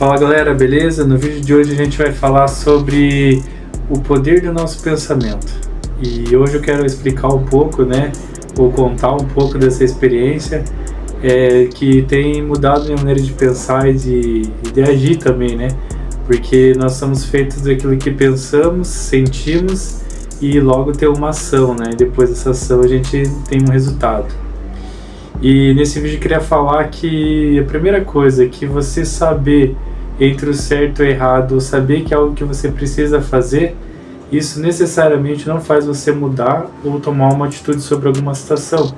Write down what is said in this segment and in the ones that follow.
Fala galera, beleza? No vídeo de hoje a gente vai falar sobre o poder do nosso pensamento. E hoje eu quero explicar um pouco, ou contar um pouco dessa experiência que tem mudado minha maneira de pensar e de agir também, Porque nós somos feitos daquilo que pensamos, sentimos e logo tem uma ação, E depois dessa ação a gente tem um resultado. E nesse vídeo eu queria falar que a primeira coisa é que você saber entre o certo e o errado, saber que é algo que você precisa fazer, isso necessariamente não faz você mudar ou tomar uma atitude sobre alguma situação.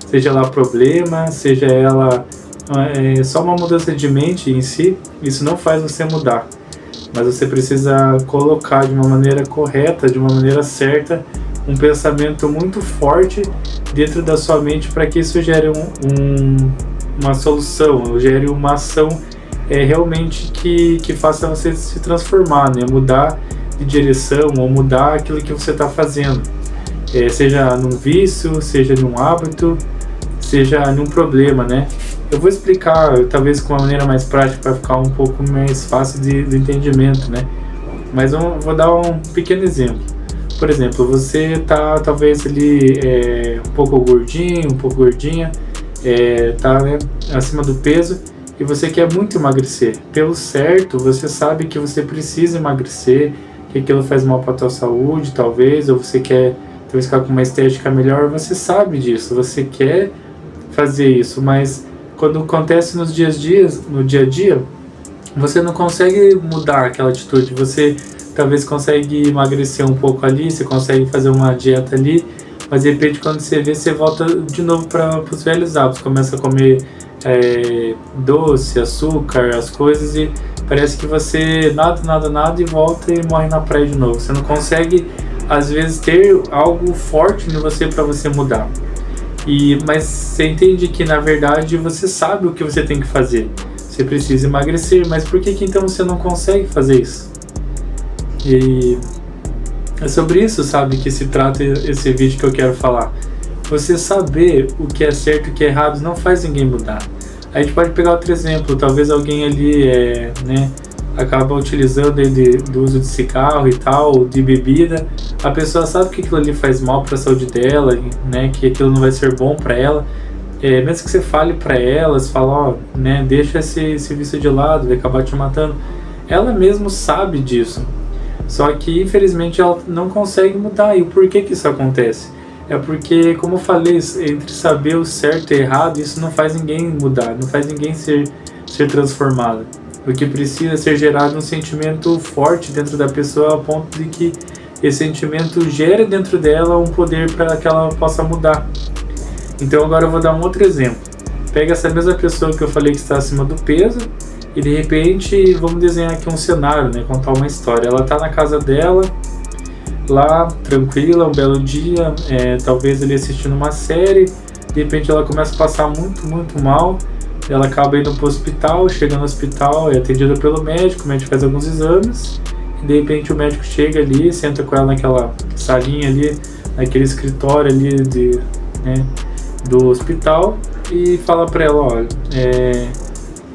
Seja lá problema, seja ela só uma mudança de mente em si, isso não faz você mudar. Mas você precisa colocar de uma maneira correta, de uma maneira certa, um pensamento muito forte dentro da sua mente para que isso gere uma solução, gere uma ação realmente que faça você se transformar, mudar de direção ou mudar aquilo que você está fazendo, seja num vício, seja num hábito, seja num problema, Eu vou explicar talvez com uma maneira mais prática para ficar um pouco mais fácil de entendimento, Mas vou dar um pequeno exemplo. Por exemplo, você está talvez ali um pouco gordinho, um pouco gordinha, está acima do peso e você quer muito emagrecer. Pelo certo, você sabe que você precisa emagrecer, que aquilo faz mal para a tua saúde, talvez, ou você quer talvez ficar com uma estética melhor, você sabe disso, você quer fazer isso, mas quando acontece no dia a dia, você não consegue mudar aquela atitude, você talvez consegue emagrecer um pouco ali, você consegue fazer uma dieta ali, mas de repente quando você vê, você volta de novo para os velhos hábitos, começa a comer doce, açúcar, as coisas e parece que você nada e volta e morre na praia de novo. Você não consegue, às vezes, ter algo forte em você para você mudar. Mas você entende que na verdade você sabe o que você tem que fazer. Você precisa emagrecer, mas por que então você não consegue fazer isso? E é sobre isso, que se trata esse vídeo que eu quero falar. Você saber o que é certo e o que é errado não faz ninguém mudar. A gente pode pegar outro exemplo, talvez alguém ali acaba utilizando do uso de cigarro e tal, de bebida. A pessoa sabe que aquilo ali faz mal para a saúde dela, que aquilo não vai ser bom para ela. Mesmo que você fale para ela, você fala, deixa esse vício de lado, vai acabar te matando. Ela mesmo sabe disso. Só que infelizmente ela não consegue mudar. E por que isso acontece? É porque, como eu falei, entre saber o certo e o errado, isso não faz ninguém mudar, não faz ninguém ser transformado. O que precisa ser gerado um sentimento forte dentro da pessoa, a ponto de que esse sentimento gere dentro dela um poder para que ela possa mudar. Então agora eu vou dar um outro exemplo. Pega essa mesma pessoa que eu falei que está acima do peso e de repente vamos desenhar aqui um cenário, contar uma história. Ela está na casa dela, lá tranquila, um belo dia, talvez ali assistindo uma série, de repente ela começa a passar muito mal, ela acaba indo para o hospital, chega no hospital, é atendida pelo médico, o médico faz alguns exames, e de repente o médico chega ali, senta com ela naquela salinha ali, naquele escritório ali do hospital, e fala para ela, olha,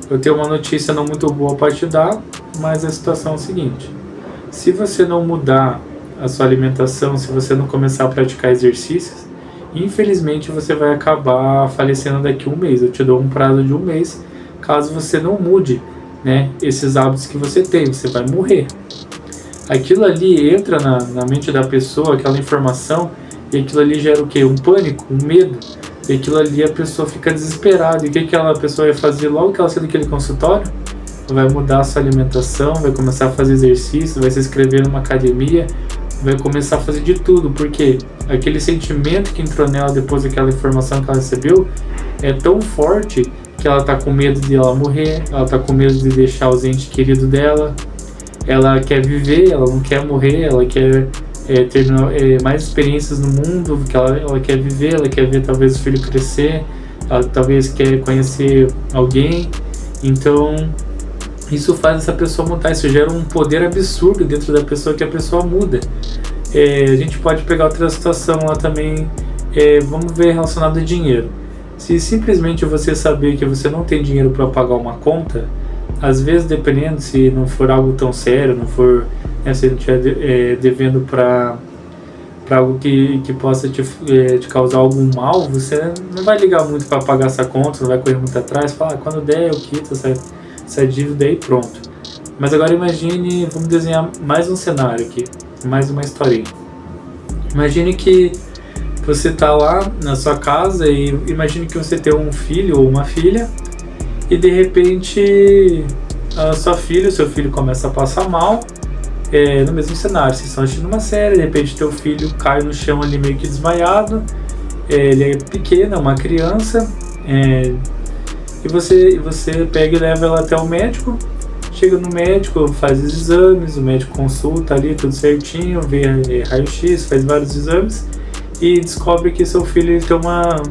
eu tenho uma notícia não muito boa para te dar, mas a situação é a seguinte: se você não mudar a sua alimentação, se você não começar a praticar exercícios, infelizmente você vai acabar falecendo daqui a um mês. Eu te dou um prazo de um mês, caso você não mude, esses hábitos que você tem, você vai morrer. Aquilo ali entra na mente da pessoa, aquela informação, e aquilo ali gera o quê? Um pânico, um medo. E aquilo ali a pessoa fica desesperada. E o que aquela pessoa vai fazer logo que ela sair daquele consultório? Vai mudar a sua alimentação, vai começar a fazer exercício, vai se inscrever numa academia, vai começar a fazer de tudo, porque aquele sentimento que entrou nela depois daquela informação que ela recebeu é tão forte que ela está com medo de ela morrer, ela está com medo de deixar os entes queridos dela, ela quer viver, ela não quer morrer, ela quer ter mais experiências no mundo, que ela quer viver, ela quer ver talvez o filho crescer, ela talvez quer conhecer alguém. Então isso faz essa pessoa mudar, isso gera um poder absurdo dentro da pessoa, que a pessoa muda. A gente pode pegar outra situação lá também, vamos ver relacionado a dinheiro. Se simplesmente você saber que você não tem dinheiro para pagar uma conta, às vezes, dependendo, se não for algo tão sério, não for, né, se não estiver devendo para algo que possa te causar algum mal, você não vai ligar muito para pagar essa conta, não vai correr muito atrás, falar, quando der eu quito essa dívida aí, pronto. Mas agora imagine, vamos desenhar mais um cenário aqui, mais uma historinha. Imagine que você está lá na sua casa e imagine que você tem um filho ou uma filha e de repente o seu filho começa a passar mal. No mesmo cenário, vocês estão assistindo uma série, de repente teu filho cai no chão ali meio que desmaiado, ele é pequeno, é uma criança, e você pega e leva ela até o médico, chega no médico, faz os exames, o médico consulta ali tudo certinho, vê raio-x, faz vários exames e descobre que seu filho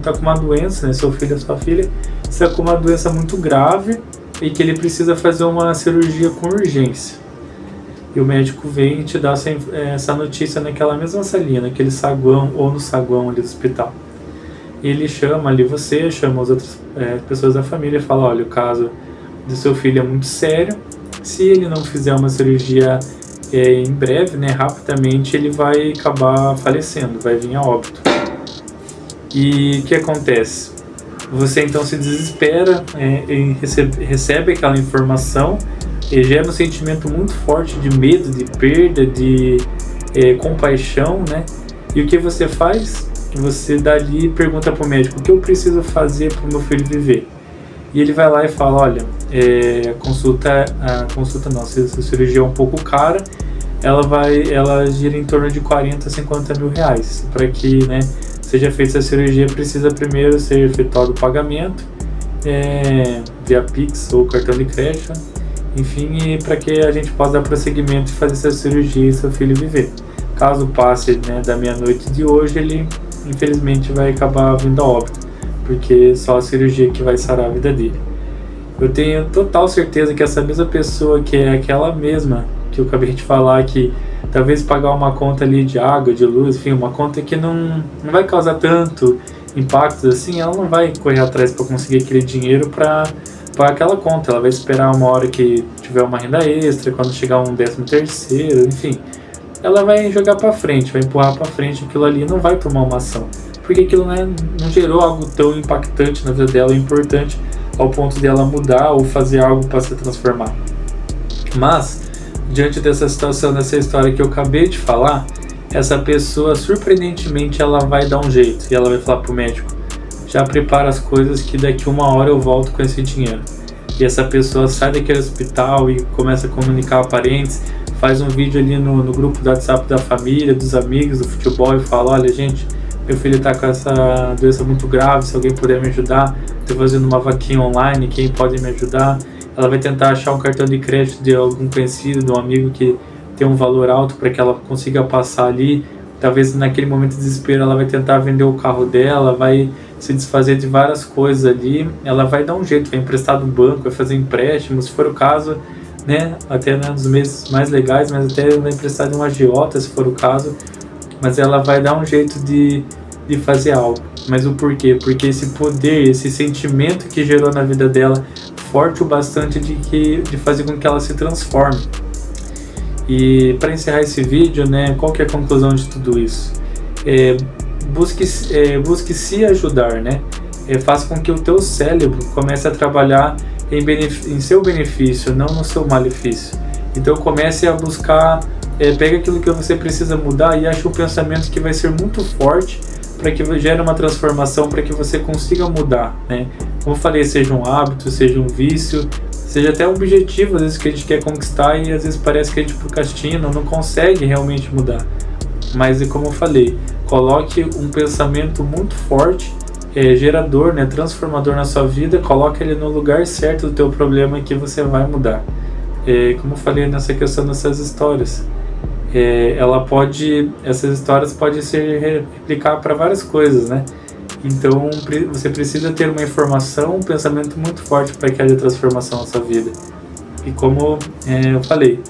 tá com uma doença, né? Seu filho, sua filha, está com uma doença muito grave e que ele precisa fazer uma cirurgia com urgência. E o médico vem e te dá essa notícia naquela mesma salinha, naquele saguão ou no saguão ali do hospital. E ele chama ali você, chama as outras pessoas da família e fala, olha, o caso do seu filho é muito sério, se ele não fizer uma cirurgia em breve, né, rapidamente, ele vai acabar falecendo, vai vir a óbito. E o que acontece? Você então se desespera, recebe aquela informação, e gera um sentimento muito forte de medo, de perda, de compaixão, né? E o que você faz? Você dali pergunta para o médico, o que eu preciso fazer para o meu filho viver? E ele vai lá e fala, olha, se a cirurgia é um pouco cara, ela gira em torno de 40 a 50 mil reais. Para que, né, seja feita essa cirurgia, precisa primeiro ser efetuado o pagamento via Pix ou cartão de crédito, enfim, para que a gente possa dar prosseguimento e fazer essa cirurgia e seu filho viver. Caso passe, né, da meia-noite de hoje, ele infelizmente vai acabar vindo a óbito, porque só a cirurgia que vai sarar a vida dele. Eu tenho total certeza que essa mesma pessoa, que é aquela mesma que eu acabei de falar, que talvez pagar uma conta ali de água, de luz, enfim, uma conta que não vai causar tanto impacto assim, ela não vai correr atrás para conseguir aquele dinheiro para aquela conta. Ela vai esperar uma hora que tiver uma renda extra, quando chegar um 13º, enfim, ela vai jogar para frente, vai empurrar para frente aquilo ali, não vai tomar uma ação, porque aquilo, né, não gerou algo tão impactante na vida dela, importante ao ponto dela mudar ou fazer algo para se transformar. Mas diante dessa situação, dessa história que eu acabei de falar, essa pessoa, surpreendentemente, ela vai dar um jeito e ela vai falar pro médico, já prepara as coisas que daqui uma hora eu volto com esse dinheiro. E essa pessoa sai daquele hospital e começa a comunicar a parentes, faz um vídeo ali no grupo do WhatsApp da família, dos amigos, do futebol, e fala, olha gente, meu filho está com essa doença muito grave, se alguém puder me ajudar, estou fazendo uma vaquinha online, quem pode me ajudar? Ela vai tentar achar um cartão de crédito de algum conhecido, de um amigo que tem um valor alto para que ela consiga passar ali. Talvez naquele momento de desespero ela vai tentar vender o carro dela, vai se desfazer de várias coisas ali, ela vai dar um jeito, vai emprestar do banco, vai fazer empréstimo, se for o caso, né, até nos meses mais legais, mas até vai emprestar de um agiota, se for o caso, mas ela vai dar um jeito de fazer algo. Mas o porquê? Porque esse poder, esse sentimento que gerou na vida dela, forte o bastante de fazer com que ela se transforme. E para encerrar esse vídeo, né, qual que é a conclusão de tudo isso? Busque se ajudar, né? Faça com que o teu cérebro comece a trabalhar em seu benefício, não no seu malefício. Então comece a buscar, pega aquilo que você precisa mudar e ache um pensamento que vai ser muito forte para que gere uma transformação, para que você consiga mudar, né? Como eu falei, seja um hábito, seja um vício, seja até um objetivo, às vezes que a gente quer conquistar e às vezes parece que a gente procrastina, não consegue realmente mudar. Mas como eu falei, coloque um pensamento muito forte, gerador, né, transformador na sua vida, coloque ele no lugar certo do teu problema que você vai mudar. Como eu falei nessa questão dessas histórias, essas histórias podem ser replicar para várias coisas, né? Então você precisa ter uma informação, um pensamento muito forte para que haja transformação na sua vida. E como eu falei,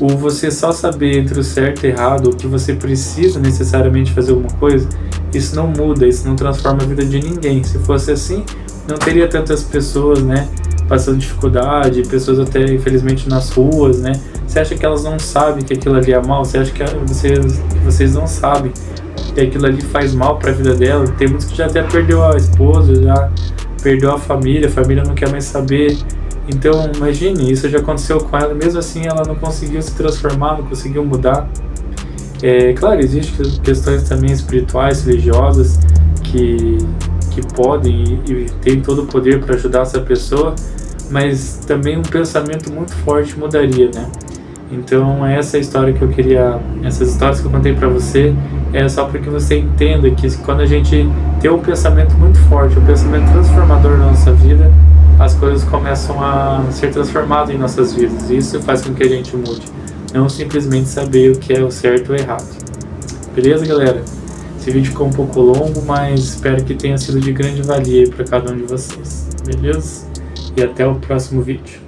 o você só saber entre o certo e o errado, o que você precisa necessariamente fazer alguma coisa, isso não muda, isso não transforma a vida de ninguém. Se fosse assim, não teria tantas pessoas, né, passando dificuldade, pessoas até infelizmente nas ruas, né? Você acha que elas não sabem que aquilo ali é mal? Você acha que vocês não sabem que aquilo ali faz mal para a vida dela? Tem muitos que já até perdeu a esposa, já perdeu a família não quer mais saber. Então imagine, isso já aconteceu com ela, mesmo assim ela não conseguiu se transformar, não conseguiu mudar. Claro, existem questões também espirituais, religiosas, que podem e têm todo o poder para ajudar essa pessoa, mas também um pensamento muito forte mudaria, né? Então essa história que eu queria, essas histórias que eu contei para você, é só para que você entenda que quando a gente tem um pensamento muito forte, um pensamento transformador na nossa vida, as coisas começam a ser transformadas em nossas vidas, e isso faz com que a gente mude, não simplesmente saber o que é o certo ou errado. Beleza, galera? Esse vídeo ficou um pouco longo, mas espero que tenha sido de grande valia para cada um de vocês. Beleza? E até o próximo vídeo.